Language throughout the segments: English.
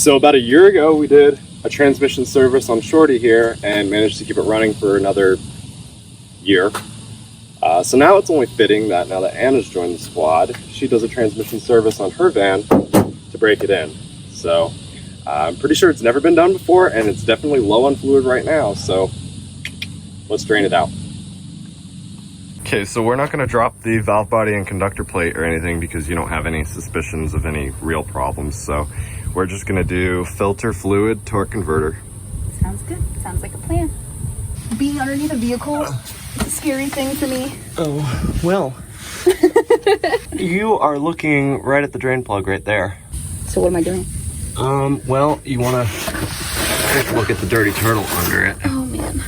So about a year ago, we did a transmission service on Shorty here and managed to keep it running for another year. So now it's only fitting that now that Anna's joined the squad, she does a transmission service on her van to break it in. So I'm pretty sure it's never been done before, and it's definitely low on fluid right now, so let's drain it out. Okay, so we're not going to drop the valve body and conductor plate or anything because you don't have any suspicions of any real problems. So we're just going to do filter, fluid, torque converter. Sounds good. Sounds like a plan. Being underneath a vehicle is a scary thing for me. Oh, well. You are looking right at the drain plug right there. So what am I doing? Well, you want to take a look at the dirty turtle under it. Oh, man.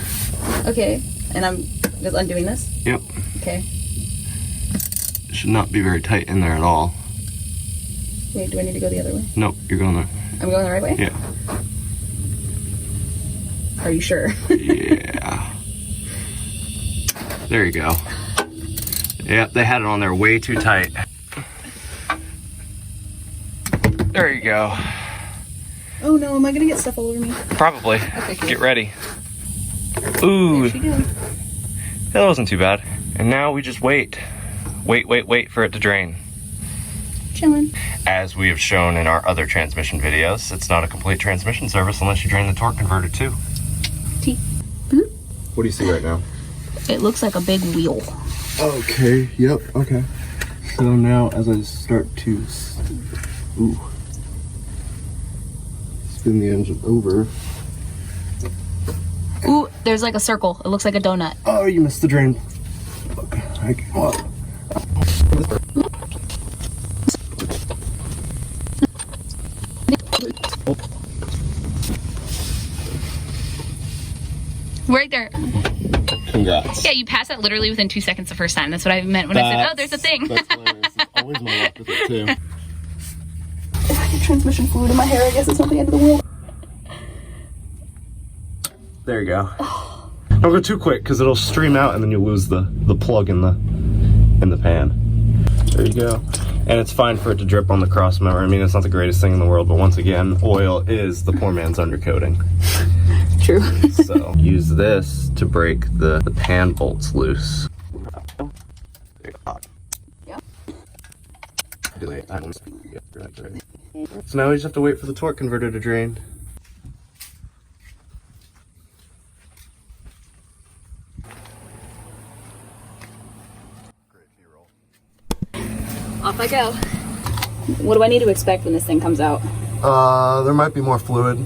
Okay, and I'm just undoing this? Yep. Okay. It should not be very tight in there at all. Wait, do I need to go the other way? Nope, you're going there. I'm going the right way? Yeah. Are you sure? Yeah. There you go. Yep, they had it on there way too tight. There you go. Oh no, am I gonna get stuff all over me? Probably. Okay, cool. Get ready. Ooh. There she goes. That wasn't too bad. And now we just wait. Wait for it to drain. Chilling. As we have shown in our other transmission videos, it's not a complete transmission service unless you drain the torque converter too. T. Boop. What do you see right now? It looks like a big wheel. Okay, yep, okay. So now as I start to spin the engine over. Ooh, there's like a circle. It looks like a donut. Oh, you missed the drain. Okay, Right there. Congrats. Yeah, you passed that literally within 2 seconds the first time. That's what I meant when I said, oh, there's a thing. That's hilarious. It's always my luck with it too. If I get transmission fluid in my hair, I guess it's not the end of the world. There you go. Don't go too quick because it'll stream out and then you'll lose the plug in the pan. There you go. And it's fine for it to drip on the cross member. I mean, it's not the greatest thing in the world, but once again, oil is the poor man's undercoating. True. So use this to break the pan bolts loose. Yeah. So now we just have to wait for the torque converter to drain. Off I go. What do I need to expect when this thing comes out? There might be more fluid.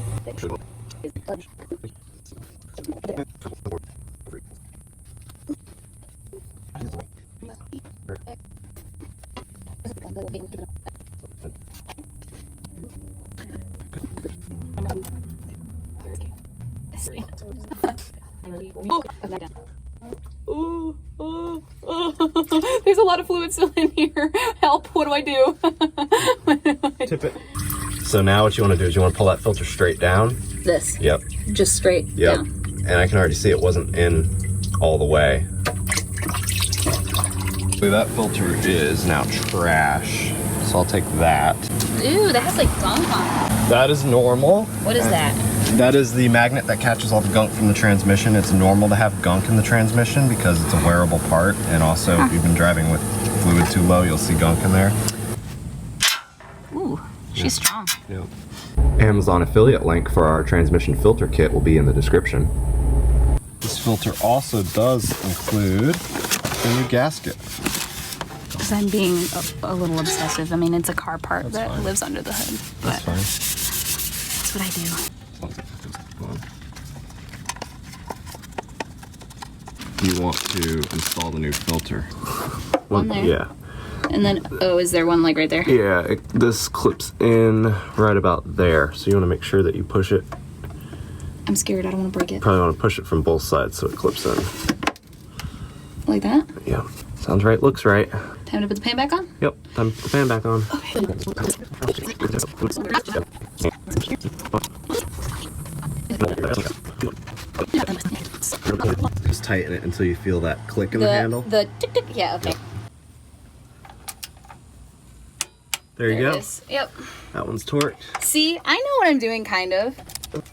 There's a lot of fluid still in here. Help, what do I do? Tip it. So now what you want to do is you want to pull that filter straight down. This? Yep. Just straight Yep. down. And I can already see it wasn't in all the way. That filter is now trash. So I'll take that. Ooh, that has like gunk on it. That is normal. What is that? That is the magnet that catches all the gunk from the transmission. It's normal to have gunk in the transmission because it's a wearable part. And also, if you've been driving with fluid too low, you'll see gunk in there. Ooh, she's strong. Yep. Amazon affiliate link for our transmission filter kit will be in the description. This filter also does include a new gasket. Because I'm being a little obsessive. I mean, it's a car part That's that fine. lives under the hood. That's But fine. that's what I do. You want to install the new filter. One there? Yeah. And then, oh, is there one like right there? Yeah, this clips in right about there. So you want to make sure that you push it. I'm scared. I don't want to break it. Probably want to push it from both sides so it clips in. Like that? Yeah. Sounds right. Looks right. Time to put the pan back on? Yep. Time to put the fan back on. Just tighten it until you feel that click in the handle. The tick tick. Yeah, okay. There you go. It is. Yep. That one's torqued. See, I know what I'm doing, kind of. Yep.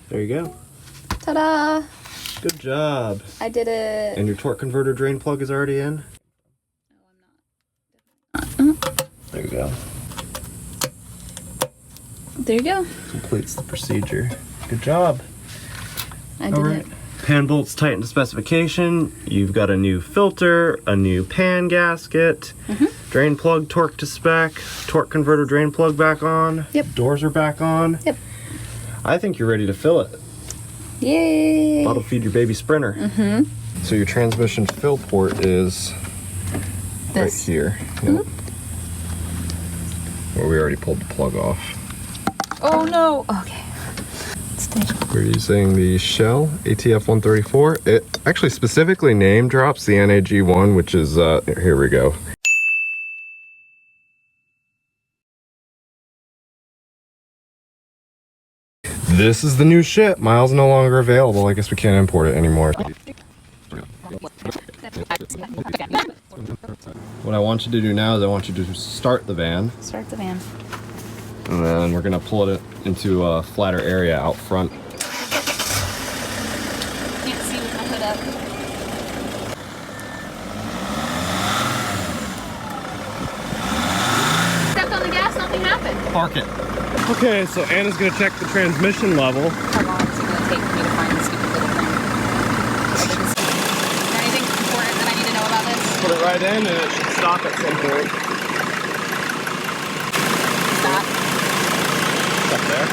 There you go. Ta-da! Good job. I did it. And your torque converter drain plug is already in? There you go. There you go. Completes the procedure. Good job. I did it. Pan bolts tightened to specification. You've got a new filter, a new pan gasket, drain plug torque to spec, torque converter drain plug back on. Yep. Doors are back on. Yep. I think you're ready to fill it. Yay! Bottle feed your baby Sprinter. So your transmission fill port is right here. Yep. Well, we already pulled the plug off. Oh no! Okay. We're using the Shell ATF 134. It actually specifically name drops the NAG1, which is, here we go. This is the new ship. Miles no longer available. I guess we can't import it anymore. What I want you to do now is I want you to start the van. Start the van. And then we're gonna pull it into a flatter area out front. Can't see with my hood up. Stepped on the gas, nothing happened. Park it. Okay, so Anna's gonna check the transmission level. How long is it gonna take for me to find this stupid little thing? Is there anything important that I need to know about this? Put it right in and it should stop at some point. Stop. Up there.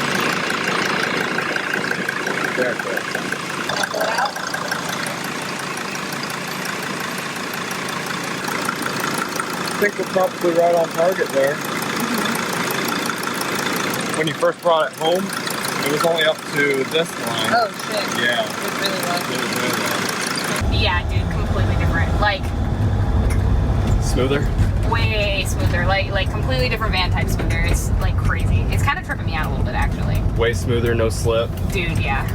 There, there. Pull it out. I think we're probably right on target there. When you first brought it home, it was only up to this line. Oh shit. Yeah. It really was. It was really low. Yeah, dude, completely different. Like, Smoother? way smoother. Like completely different van type smoother. It's like crazy. It's kind of tripping me out a little bit actually. Way smoother, no slip. Dude, yeah.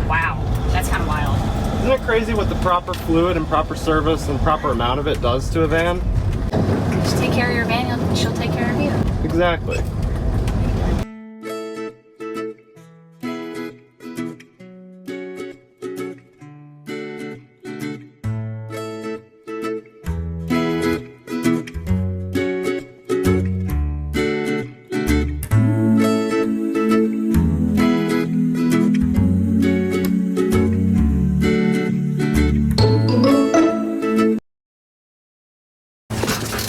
Wow, that's kind of wild. Isn't it crazy what the proper fluid and proper service and proper amount of it does to a van? Just take care of your van, she'll take care of you. Exactly.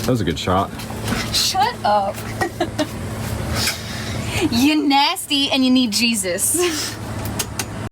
That was a good shot. Shut up. You nasty and you need Jesus.